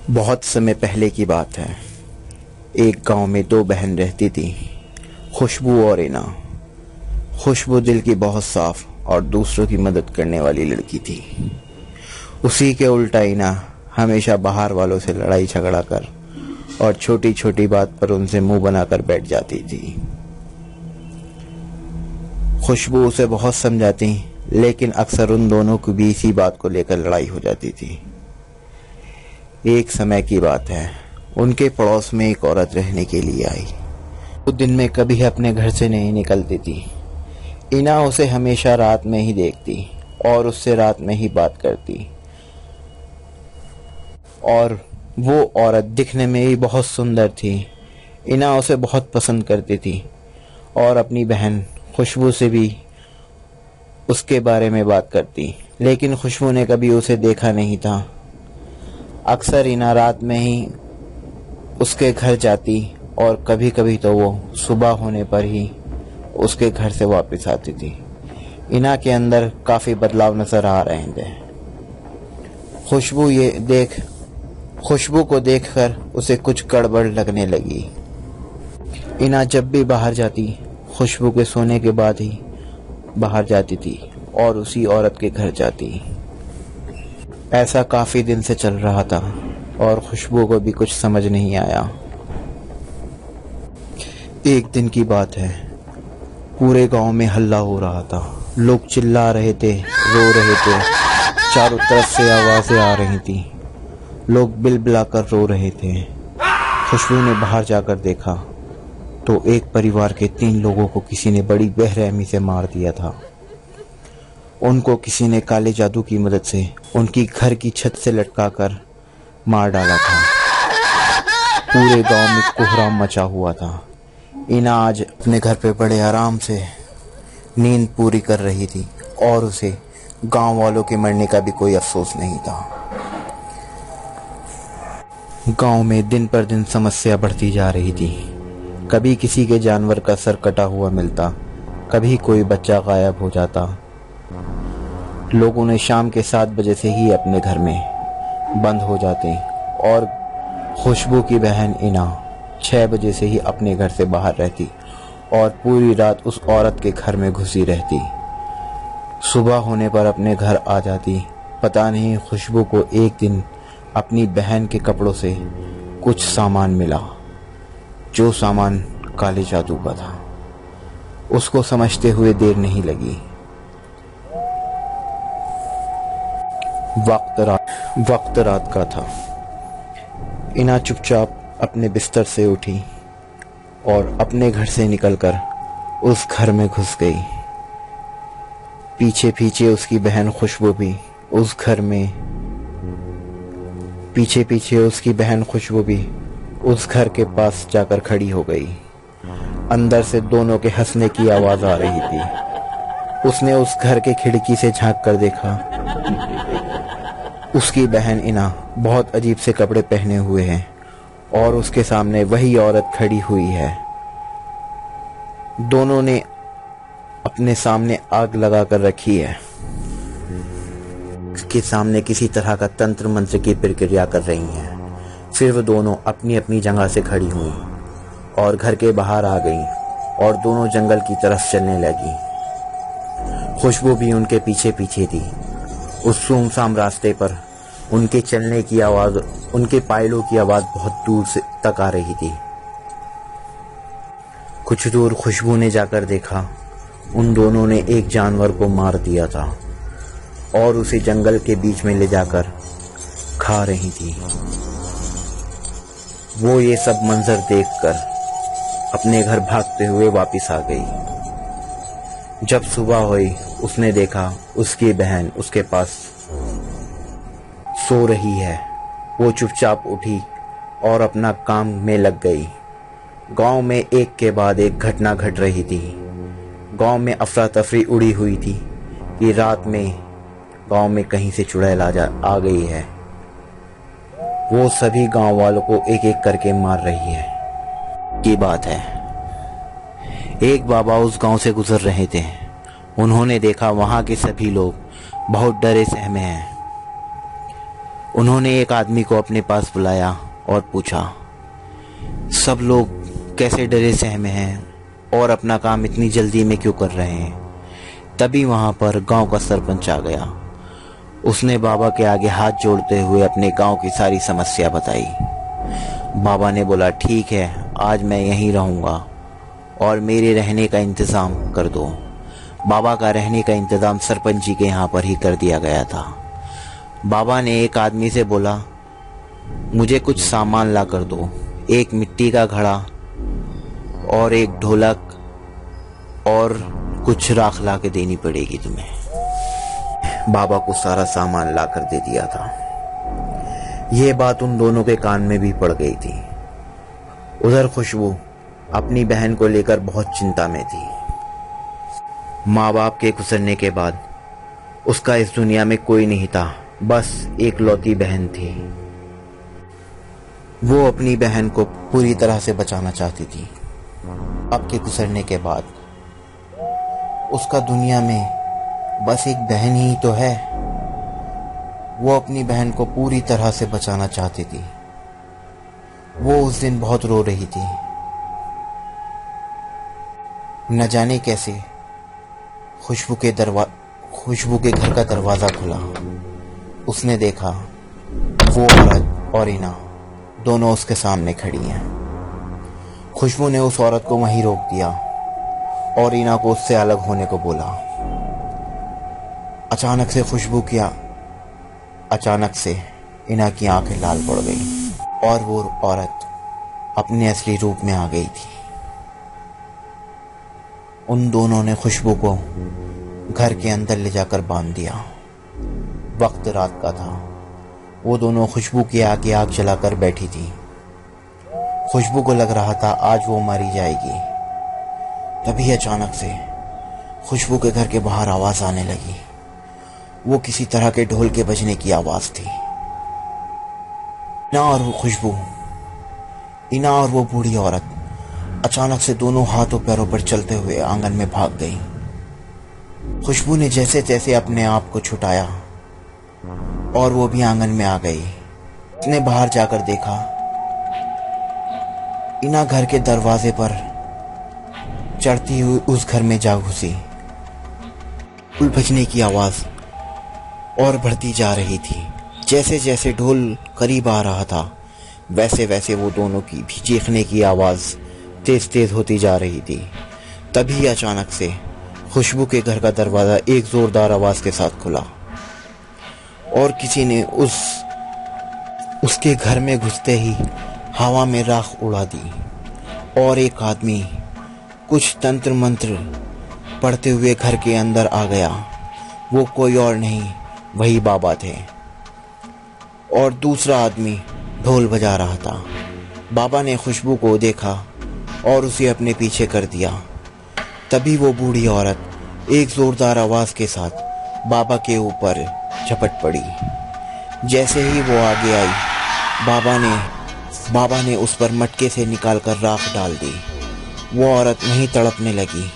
बहुत समय पहले की बात है। एक गांव में दो बहन रहती थी, खुशबू और इना। खुशबू दिल की बहुत साफ और दूसरों की मदद करने वाली लड़की थी। उसी के उल्टा इना हमेशा बाहर वालों से लड़ाई झगड़ा कर और छोटी छोटी बात पर उनसे मुंह बनाकर बैठ जाती थी। खुशबू उसे बहुत समझाती, लेकिन अक्सर उन दोनों की भी इसी बात को लेकर लड़ाई हो जाती थी। एक समय की बात है, उनके पड़ोस में एक औरत रहने के लिए आई। वो दिन में कभी अपने घर से नहीं निकलती थी। इना उसे हमेशा रात में ही देखती और उससे रात में ही बात करती। और वो औरत दिखने में ही बहुत सुंदर थी। इना उसे बहुत पसंद करती थी और अपनी बहन खुशबू से भी उसके बारे में बात करती, लेकिन खुशबू ने कभी उसे देखा नहीं था। अक्सर इना रात में ही उसके घर जाती और कभी कभी तो वो सुबह होने पर ही उसके घर से वापस आती थी। इना के अंदर काफी बदलाव नजर आ रहे थे। खुशबू को देखकर उसे कुछ गड़बड़ लगने लगी। इना जब भी बाहर जाती, खुशबू के सोने के बाद ही बाहर जाती थी और उसी औरत के घर जाती। ऐसा काफी दिन से चल रहा था और खुशबू को भी कुछ समझ नहीं आया। एक दिन की बात है, पूरे गांव में हल्ला हो रहा था। लोग चिल्ला रहे थे, रो रहे थे, चारों तरफ से आवाजें आ रही थी। लोग बिलबिलाकर रो रहे थे। खुशबू ने बाहर जाकर देखा तो एक परिवार के 3 लोगों को किसी ने बड़ी बेरहमी से मार दिया था। उनको किसी ने काले जादू की मदद से उनकी घर की छत से लटकाकर मार डाला था। पूरे गांव में कोहराम मचा हुआ था। इना आज अपने घर पे बड़े आराम से नींद पूरी कर रही थी और उसे गांव वालों के मरने का भी कोई अफसोस नहीं था। गांव में दिन पर दिन समस्या बढ़ती जा रही थी। कभी किसी के जानवर का सर कटा हुआ मिलता, कभी कोई बच्चा गायब हो जाता। लोगों ने शाम के 7 बजे से ही अपने घर में बंद हो जाते और खुशबू की बहन इना 6 बजे से ही अपने घर से बाहर रहती और पूरी रात उस औरत के घर में घुसी रहती। सुबह होने पर अपने घर आ जाती। पता नहीं खुशबू को एक दिन अपनी बहन के कपड़ों से कुछ सामान मिला, जो सामान काले जादू का था। उसको समझते हुए देर नहीं लगी। वक्त रात का था। इना चुपचाप अपने बिस्तर से उठी और अपने घर से निकलकर उस घर में घुस गई। पीछे पीछे उसकी बहन खुशबू भी उस घर के पास जाकर खड़ी हो गई। अंदर से दोनों के हंसने की आवाज आ रही थी। उसने उस घर के खिड़की से झांक कर देखा। उसकी बहन इना बहुत अजीब से कपड़े पहने हुए हैं और उसके सामने वही औरत खड़ी हुई है। दोनों ने अपने सामने आग लगा कर रखी है। उसके सामने किसी तरह का तंत्र मंत्र की प्रक्रिया कर रही हैं। फिर वो दोनों अपनी अपनी जगह से खड़ी हुई और घर के बाहर आ गईं और दोनों जंगल की तरफ चलने लगी। खुशबू भी उनके पीछे पीछे थी। उस सुनसान रास्ते पर उनके चलने की आवाज, उनके पायलों की आवाज बहुत दूर से तक आ रही थी। कुछ दूर खुशबू ने जाकर देखा, उन दोनों ने एक जानवर को मार दिया था और उसे जंगल के बीच में ले जाकर खा रही थी। वो ये सब मंजर देखकर अपने घर भागते हुए वापस आ गई। जब सुबह हुई, उसने देखा उसकी बहन उसके पास सो रही है। वो चुपचाप उठी और अपना काम में लग गई। गांव में एक के बाद एक घटना घट रही थी। गांव में अफरा तफरी उड़ी हुई थी कि रात में गांव में कहीं से चुड़ैल आ गई है। वो सभी गांव वालों को एक एक करके मार रही है। की बात है, एक बाबा उस गांव से गुजर रहे थे। उन्होंने देखा वहां के सभी लोग बहुत डरे सहमे हैं। उन्होंने एक आदमी को अपने पास बुलाया और पूछा, सब लोग कैसे डरे सहमे हैं और अपना काम इतनी जल्दी में क्यों कर रहे हैं। तभी वहाँ पर गांव का सरपंच आ गया। उसने बाबा के आगे हाथ जोड़ते हुए अपने गांव की सारी समस्या बताई। बाबा ने बोला, ठीक है, आज मैं यहीं रहूँगा और मेरे रहने का इंतज़ाम कर दो। बाबा का रहने का इंतज़ाम सरपंच जी के यहाँ पर ही कर दिया गया था। बाबा ने एक आदमी से बोला, मुझे कुछ सामान ला कर दो, एक मिट्टी का घड़ा और एक ढोलक और कुछ राख ला के देनी पड़ेगी तुम्हें। बाबा को सारा सामान ला कर दे दिया था। ये बात उन दोनों के कान में भी पड़ गई थी। उधर खुशबू अपनी बहन को लेकर बहुत चिंता में थी। माँ बाप के गुजरने के बाद उसका इस दुनिया में कोई नहीं था, बस एक लौती बहन थी। वो अपनी बहन को पूरी तरह से बचाना चाहती थी। आपके गुजरने के बाद उसका दुनिया में बस एक बहन ही तो है। वो अपनी बहन को पूरी तरह से बचाना चाहती थी। वो उस दिन बहुत रो रही थी। न जाने कैसे खुशबू के घर का दरवाजा खुला। उसने देखा वो औरत और इना दोनों उसके सामने खड़ी हैं। खुशबू ने उस औरत को वहीं रोक दिया और इना को उससे अलग होने को बोला। अचानक से इना की आंखें लाल पड़ गई और वो औरत अपने असली रूप में आ गई थी। उन दोनों ने खुशबू को घर के अंदर ले जाकर बांध दिया। वक्त रात का था। वो दोनों खुशबू के आगे आग जलाकर बैठी थी। खुशबू को लग रहा था आज वो मारी जाएगी। तभी अचानक से खुशबू के घर के बाहर आवाज आने लगी। वो किसी तरह के ढोल के बजने की आवाज थी। इना और वो बूढ़ी औरत अचानक से दोनों हाथों पैरों पर चलते हुए आंगन में भाग गई। खुशबू ने जैसे तैसे अपने आप को छुटाया और वो भी आंगन में आ गई। उसने बाहर जाकर देखा, इना घर के दरवाजे पर चढ़ती हुई उस घर में जा घुसी। ढोल बजने की आवाज और बढ़ती जा रही थी। जैसे जैसे ढोल करीब आ रहा था वैसे वैसे वो दोनों की भी चीखने की आवाज तेज तेज होती जा रही थी। तभी अचानक से खुशबू के घर का दरवाजा एक जोरदार आवाज के साथ खुला और किसी ने उसके घर में घुसते ही हवा में राख उड़ा दी और एक आदमी कुछ तंत्र मंत्र पढ़ते हुए घर के अंदर आ गया। वो कोई और नहीं, वही बाबा थे और दूसरा आदमी ढोल बजा रहा था। बाबा ने खुशबू को देखा और उसे अपने पीछे कर दिया। तभी वो बूढ़ी औरत एक जोरदार आवाज के साथ बाबा के ऊपर झपट पड़ी। जैसे ही वो आगे आई, बाबा ने उस पर मटके से निकालकर राख डाल दी। वो औरत वहीं तड़पने लगी।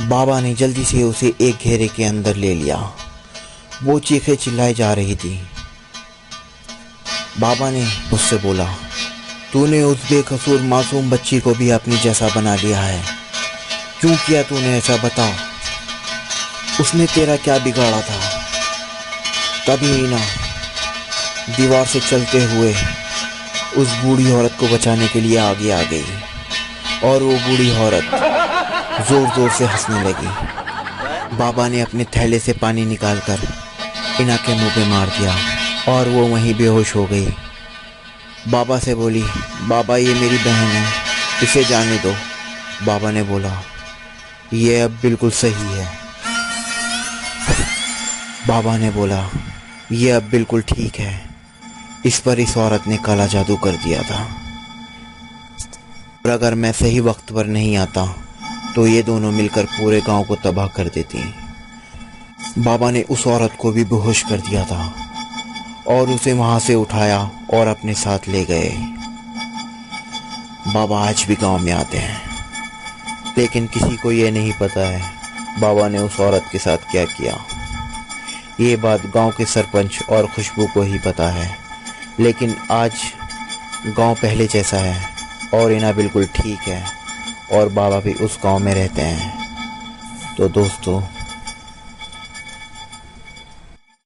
बाबा ने जल्दी से उसे एक घेरे के अंदर ले लिया। वो चीखे चिल्लाए जा रही थी। बाबा ने उससे बोला, तूने उस बेकसूर मासूम बच्ची को भी अपनी जैसा बना लिया है। क्यों किया तूने ऐसा, बता। उसने तेरा क्या बिगाड़ा था। तभी इना दीवार से चलते हुए उस बूढ़ी औरत को बचाने के लिए आगे आ गई और वो बूढ़ी औरत जोर जोर से हंसने लगी। बाबा ने अपने थैले से पानी निकालकर इना के मुंह पे मार दिया और वो वहीं बेहोश हो गई। बाबा से बोली, बाबा ये मेरी बहन है, इसे जाने दो। बाबा ने बोला, ये अब बिल्कुल सही है। बाबा ने बोला, ये अब बिल्कुल ठीक है। इस पर इस औरत ने काला जादू कर दिया था और अगर मैं सही वक्त पर नहीं आता तो ये दोनों मिलकर पूरे गांव को तबाह कर देती। बाबा ने उस औरत को भी बेहोश कर दिया था और उसे वहां से उठाया और अपने साथ ले गए। बाबा आज भी गांव में आते हैं, लेकिन किसी को ये नहीं पता है बाबा ने उस औरत के साथ क्या किया। ये बात गांव के सरपंच और खुशबू को ही पता है। लेकिन आज गांव पहले जैसा है और इना बिल्कुल ठीक है और बाबा भी उस गांव में रहते हैं। तो दोस्तों,